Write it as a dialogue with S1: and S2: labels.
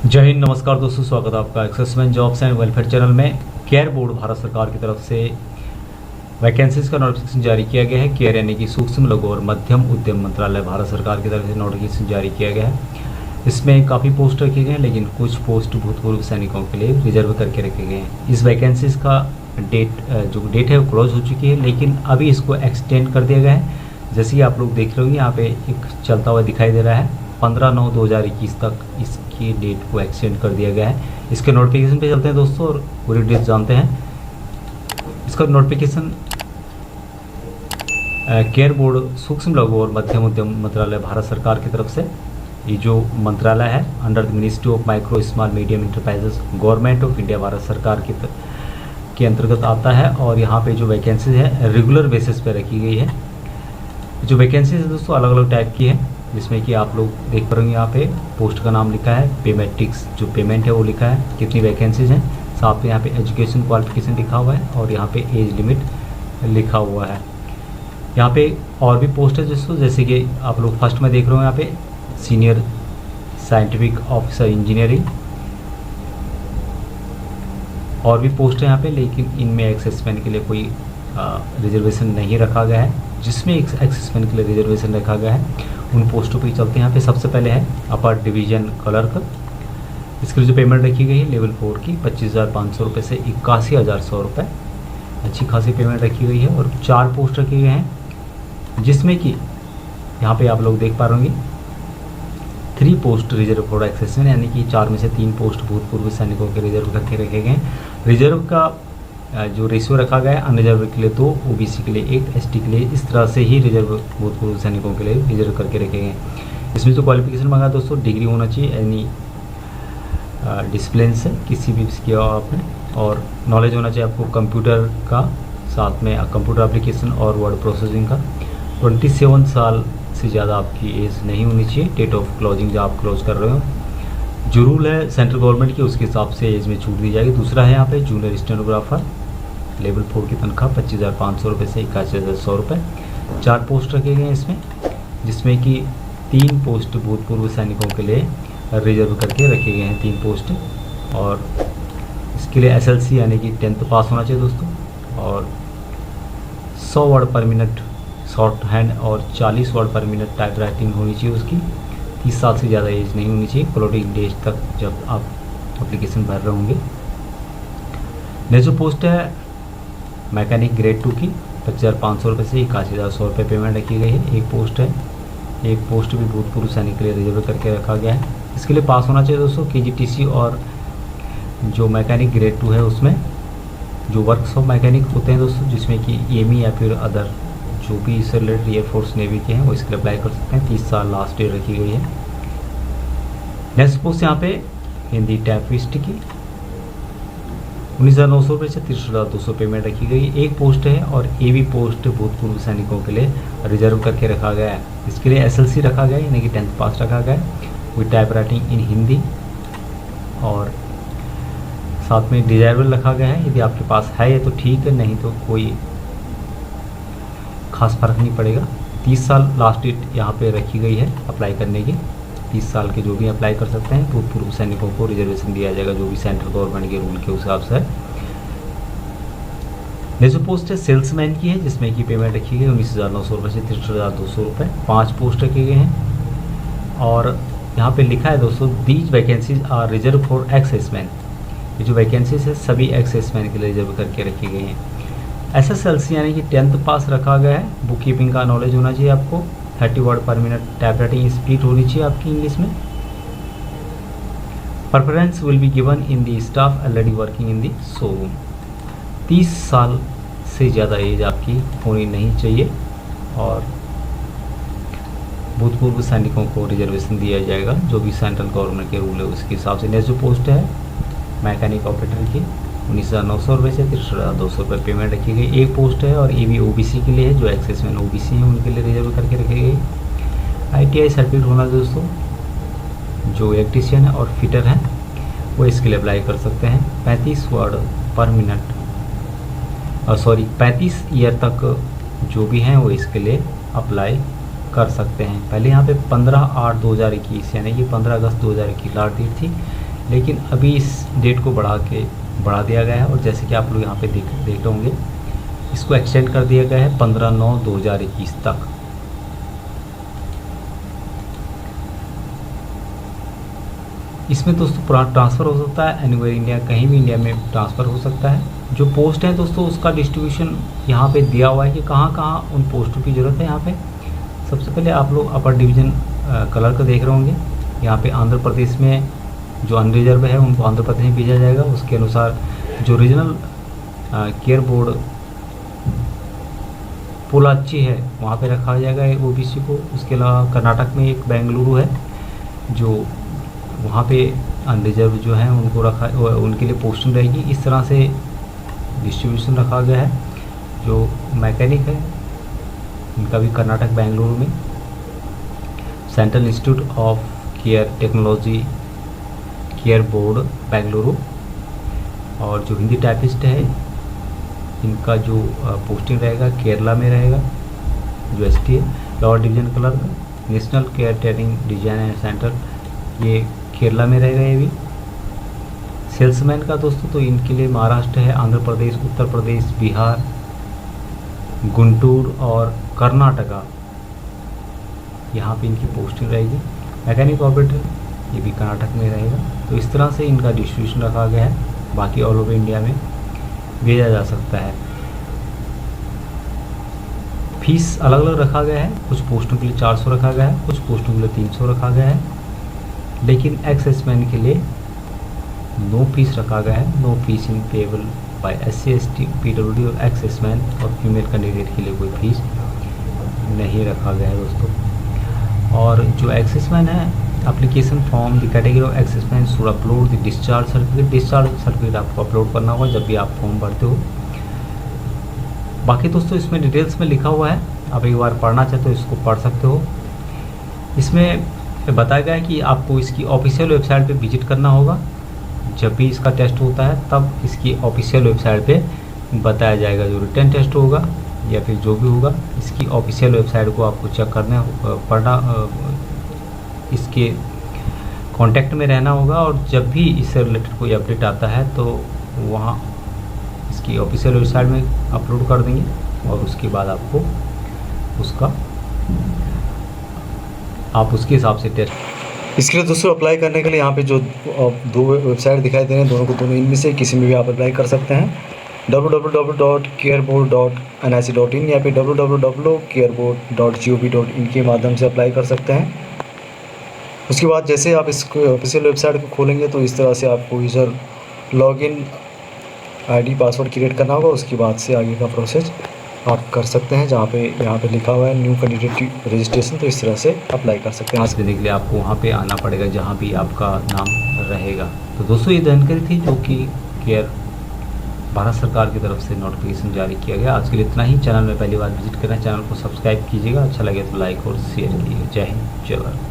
S1: जय हिंद, नमस्कार दोस्तों, स्वागत है आपका assessment jobs and welfare channel में। केयर बोर्ड भारत सरकार की तरफ से वैकेंसीज का नोटिफिकेशन जारी किया गया है। केयर यानी कि सूक्ष्म लघु और मध्यम उद्यम मंत्रालय भारत सरकार की तरफ से नोटिफिकेशन जारी किया गया है। इसमें काफ़ी पोस्ट रखे गए हैं, लेकिन कुछ पोस्ट भूतपूर्व सैनिकों के लिए रिजर्व करके रखे गए हैं। इस वैकेंसीज का जो डेट है वो क्लोज हो चुकी है, लेकिन अभी इसको एक्सटेंड कर दिया गया है। जैसे कि आप लोग देख रहे होंगे, यहाँ पे एक चलता हुआ दिखाई दे रहा है। 15/9/2021 तक इसकी डेट को एक्सटेंड कर दिया गया है। इसके नोटिफिकेशन पे चलते हैं दोस्तों और पूरी डिटेल्स जानते हैं। इसका नोटिफिकेशन केयर बोर्ड सूक्ष्म लघु और मध्यम उद्यम मंत्रालय भारत सरकार की तरफ से, ये जो मंत्रालय है under the ministry of micro small medium enterprises, government of India Bharat सरकार के अंतर्गत आता है। और यहाँ पे जो वैकेंसीज है रेगुलर बेसिस पे रखी गई है। जो वैकेंसीज है दोस्तों अलग अलग टाइप की है, जिसमें कि आप लोग देख पा रहे होंगे। यहाँ पे पोस्ट का नाम लिखा है, पेमेट्रिक्स जो पेमेंट है वो लिखा है, कितनी वैकेंसीज हैं। साथ में यहाँ पे एजुकेशन क्वालिफिकेशन लिखा हुआ है और यहाँ पे एज लिमिट लिखा हुआ है। यहाँ पे और भी पोस्ट है दोस्तों, जैसे कि आप लोग फर्स्ट में देख रहे हो यहाँ पे सीनियर साइंटिफिक ऑफिसर इंजीनियरिंग, और भी पोस्ट है यहाँ पे, लेकिन इनमें एक्सेसमैन के लिए कोई रिजर्वेशन नहीं रखा गया है। जिसमें एक्सेसमैन के लिए रिजर्वेशन रखा गया है उन पोस्टों पे चलते हैं। यहाँ पे सबसे पहले है अपर डिवीजन क्लर्क। इसके लिए जो पेमेंट रखी गई है लेवल 4 की 25,500 रुपये से 81,100 रुपये, अच्छी खासी पेमेंट रखी गई है। और 4 पोस्ट रखे गए हैं, जिसमें कि यहाँ पे आप लोग देख पा रहे होंगे 3 पोस्ट रिजर्व फॉर एक्सेसमैन, यानी कि 4 में से 3 पोस्ट भूतपूर्व सैनिकों के रिजर्व करके रखे गए हैं। रिजर्व का जो रेशियो रखा गया है, अनरिजर्व के लिए 2, ओबीसी के लिए 1, एसटी के लिए इस तरह से ही रिजर्व भूतपूर्व सैनिकों के लिए रिजर्व करके रखे गए हैं। इसमें जो क्वालिफिकेशन मांगा है दोस्तों, डिग्री होना चाहिए एनी डिसिप्लिन से, किसी भी किया हो आपने, और नॉलेज होना चाहिए आपको कंप्यूटर का, साथ में कंप्यूटर एप्लीकेशन और वर्ड प्रोसेसिंग का। 27 साल से ज़्यादा आपकी एज नहीं होनी चाहिए। डेट ऑफ क्लोजिंग जो आप क्लोज कर रहे हो, जो रूल है सेंट्रल गवर्नमेंट की, उसके हिसाब से एज में छूट दी जाएगी। दूसरा है यहाँ पे जूनियर स्टेनोग्राफर, लेवल 4 की तनख्वाह 25,500 रुपये से 81,100 रुपये। 4 पोस्ट रखे गए हैं इसमें, जिसमें कि 3 पोस्ट भूतपूर्व सैनिकों के लिए रिजर्व करके रखे गए हैं, 3 पोस्ट। और इसके लिए एसएलसी यानी कि 10th पास होना चाहिए दोस्तों, और 100 वर्ड पर मिनट शॉर्ट हैंड और 40 वर्ड पर मिनट टाइप राइटिंग होनी चाहिए उसकी। 30 साल से ज़्यादा एज नहीं होनी चाहिए क्लोजिंग डेट तक जब आप एप्लीकेशन भर रहे होंगे। नेक्स्ट जो पोस्ट है मैकेनिक ग्रेड 2 की 25,500 रुपये से 81,100 रुपये पेमेंट रखी गई है। एक पोस्ट है, एक पोस्ट भी भूतपूर्व सैनिक के लिए रिजर्व करके रखा गया है। इसके लिए पास होना चाहिए दोस्तों केजीटीसी, और जो मैकेनिक ग्रेड 2 है उसमें जो वर्कशॉप मैकेनिक होते हैं दोस्तों, जिसमें कि एमी या फिर अदर जो भी इससे रिलेटेड एयरफोर्स नेवी के हैं वो इसके लिए अप्लाई कर सकते हैं। 30 साल लास्ट डेट रखी गई है। नेक्स्ट पोस्ट यहाँ पे हिंदी टाइपिस्ट की 19,900 रुपये से 30,200 पेमेंट रखी गई। एक पोस्ट है और एवी पोस्ट भूतपूर्व सैनिकों के लिए रिजर्व करके रखा गया है। इसके लिए एसएलसी रखा गया है, यानी कि 10th पास रखा गया है with type writing in Hindi, और साथ में डिजायरेबल रखा गया है। यदि आपके पास है ये तो ठीक है, नहीं तो कोई खास फर्क नहीं पड़ेगा। 30 साल लास्ट डेट यहाँ पे रखी गई है अप्लाई करने की। 30 साल के जो भी अप्लाई कर सकते हैं, भूतपूर्व सैनिकों को रिजर्वेशन दिया जाएगा, जो भी सेंट्रल गवर्नमेंट के रूल के हिसाब से। नेक्स्ट पोस्ट है सेल्समैन की है, जिसमें कि पेमेंट रखी गई 19,900 रुपये से 30,200 रुपये। 5 पोस्ट रखे गए हैं, और यहाँ पे लिखा है दोस्तों these vacancies are reserve for exservicemen. ये जो वैकेंसीज है सभी एक्सेसमैन के लिए रिजर्व करके रखी गई हैं। एसएसएलसी यानी कि 10th पास रखा गया है। बुक कीपिंग का नॉलेज होना चाहिए आपको। 30 वर्ड पर मिनट टाइप राइटिंग स्पीड होनी चाहिए आपकी इंग्लिश में। Preference will be given in the staff already working in the showroom. 30 साल से ज़्यादा एज आपकी होनी नहीं चाहिए, और भूतपूर्व सैनिकों को रिजर्वेशन दिया जाएगा, जो भी सेंट्रल गवर्नमेंट के रूल है उसके हिसाब से। नेक्स्ट जो पोस्ट है मैकेनिक ऑपरेटर की 19,900 रुपये से 30,200 रुपये पेमेंट रखी गई। एक पोस्ट है, और ये भी ओबीसी के लिए है, जो एक्सेसमैन ओबीसी हैं उनके लिए रिजर्व करके रखी गई। आईटीआई सर्टिफिकेट होना दोस्तों, जो इलेक्ट्रीशियन है और फिटर हैं वो इसके लिए अप्लाई कर सकते हैं। 35 वर्ड पर मिनट 35 ईयर तक जो भी हैं वो इसके लिए अप्लाई कर सकते हैं। पहले यहाँ पे 15/8/2021 यानी कि 15 अगस्त 2021 लास्ट डेट थी। लेकिन अभी इस डेट को बढ़ा दिया गया है, और जैसे कि आप लोग यहाँ पे देख रहे होंगे, इसको एक्सटेंड कर दिया गया है 15/9/2021 तक। इसमें दोस्तों ट्रांसफ़र हो सकता है एनीवेयर इंडिया, कहीं भी इंडिया में ट्रांसफ़र हो सकता है। जो पोस्ट है दोस्तों उसका डिस्ट्रीब्यूशन यहाँ पे दिया हुआ है कि कहाँ कहाँ उन पोस्टों की ज़रूरत है। यहाँ पे सबसे पहले आप लोग अपर डिवीज़न कलर का देख रहे होंगे। यहाँ पे आंध्र प्रदेश में जो अनरिजर्व है उनको आंध्र प्रदेश में भेजा जाएगा। उसके अनुसार जो रीजनल केयर बोर्ड पोलाची है वहाँ पे रखा जाएगा OBC को। उसके अलावा कर्नाटक में एक बेंगलुरु है जो वहाँ पे अनरिजर्व जो है उनको उनके लिए पोस्टिंग रहेगी। इस तरह से डिस्ट्रीब्यूशन रखा गया है। जो मैकेनिक है इनका भी कर्नाटक बेंगलुरु में, central institute of care technology care board Bengaluru. और जो हिंदी टाइपिस्ट है इनका जो पोस्टिंग रहेगा केरला में रहेगा, जो ST है। Lower division clerk national care training design and centre, ये केरला में रहेगा। ये भी सेल्समैन का दोस्तों तो इनके लिए महाराष्ट्र है, आंध्र प्रदेश, उत्तर प्रदेश, बिहार, गुंटूर और कर्नाटका, यहाँ पे इनकी पोस्टिंग रहेगी। मैकेनिक ऑपरेटर ये भी कर्नाटक में रहेगा। तो इस तरह से इनका डिस्ट्रीब्यूशन रखा गया है। बाकी ऑल ओवर इंडिया में भेजा जा सकता है। फीस अलग अलग रखा गया है। कुछ पोस्टों के लिए 400 रखा गया है, कुछ पोस्टों के लिए 300 रखा गया है। लेकिन एक्स-सर्विसमैन के लिए नो फीस रखा गया है। No fees in payable by SC ST PWD और एक्स-सर्विसमैन और फीमेल कैंडिडेट के लिए कोई फीस नहीं रखा गया है दोस्तों। और जो एक्स-सर्विसमैन है application form the category of ex-serviceman should upload the discharge certificate. Discharge certificate आपको अपलोड करना होगा जब भी आप फॉर्म भरते हो। बाकी दोस्तों इसमें डिटेल्स में लिखा हुआ है, आप एक बार पढ़ना चाहते हो इसको पढ़ सकते हो। इसमें बताया गया है कि आपको इसकी ऑफिशियल वेबसाइट पे विजिट करना होगा। जब भी इसका टेस्ट होता है तब इसकी ऑफिशियल वेबसाइट पे बताया जाएगा। जो रिटन टेस्ट होगा या फिर जो भी होगा, इसकी ऑफिशियल वेबसाइट को आपको चेक करना पढ़ना, इसके कांटेक्ट में रहना होगा। और जब भी इससे रिलेटेड कोई अपडेट आता है तो वहाँ इसकी ऑफिशियल वेबसाइट में अपलोड कर देंगे और उसके बाद आपको आप उसके हिसाब से टेस्ट।
S2: इसके लिए दोस्तों अप्लाई करने के लिए यहाँ पे जो 2 वेबसाइट दिखाई दे रहे हैं, दोनों इनमें से किसी में भी आप अप्लाई कर सकते हैं। www.careboard.nic.in या फिर www.careboard.gov.in के माध्यम से अप्लाई कर सकते हैं। उसके बाद जैसे आप इसको ऑफिशियल वेबसाइट को खोलेंगे तो इस तरह से आपको user login ID password create करना होगा। उसके बाद से आगे का प्रोसेस आप कर सकते हैं। यहाँ पे लिखा हुआ है न्यू कैंडिडेट रजिस्ट्रेशन, तो इस तरह से अप्लाई कर सकते हैं।
S1: आज देने के लिए आपको वहाँ पे आना पड़ेगा जहाँ भी आपका नाम रहेगा। तो दोस्तों ये जानकारी थी जो कि केयर भारत सरकार की तरफ से नोटिफिकेशन जारी किया गया। आज के लिए इतना ही। चैनल में पहली बार विजिट करना, चैनल को सब्सक्राइब कीजिएगा। अच्छा लगे तो लाइक और शेयर कीजिएगा। जय हिंद, जय भारत।